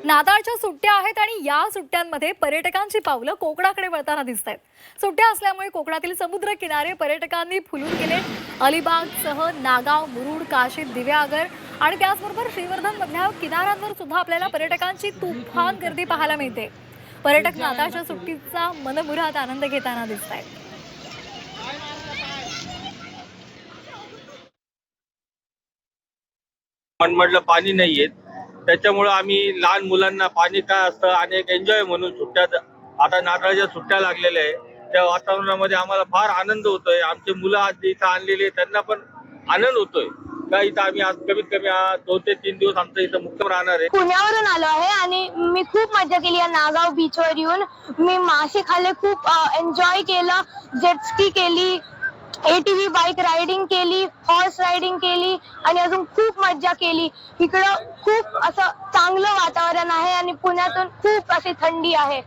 नाताळच्या सुट्ट्या आहेत आणि या सुट्ट्यांमध्ये पर्यटकांची पावलं कोकणाकडे वळताना दिसत आहेत. सुट्ट्या असल्यामुळे कोकणातील समुद्र किनारे पर्यटकांनी फुलून गेले. अलिबागसह नागाव, मुरुड, काशीद, दिव्यागर आणि त्याचबरोबर श्रीवर्धन मधल्या किनाऱ्यांवर सुद्धा आपल्याला पर्यटकांची तुफान गर्दी पाहायला मिळते. पर्यटक नाताळच्या सुट्टीचा मनमुराद आनंद घेताना दिसत आहेत. मनमडलं पाणी नाही येत, त्याच्यामुळे आम्ही लहान मुलांना पाणी काय असतं आणि एक एन्जॉय म्हणून सुट्ट्या, आता नाताळच्या सुट्ट्या लागलेल्या आहे, त्या वातावरणामध्ये आम्हाला फार आनंद होतोय. आमचे मुलं आज इथं आणलेले त्यांना पण आनंद होतोय का इथं आम्ही आज कमीत कमी 2 ते 3 दिवस आमचं इथं मुक्काम राहणार आहे. पुण्यावरून आलो आहे आणि मी खूप मजा केली या नागाव बीचवर येऊन. मी मासे खाल्ले, खूप एन्जॉय केलं, जेटस्की केली, ATV बाईक रायडिंग केली, हॉर्स रायडिंग केली आणि अजून खूप मजा केली. इकडं खूप असं चांगलं वातावरण आहे आणि पुण्यातून खूप अशी थंडी आहे.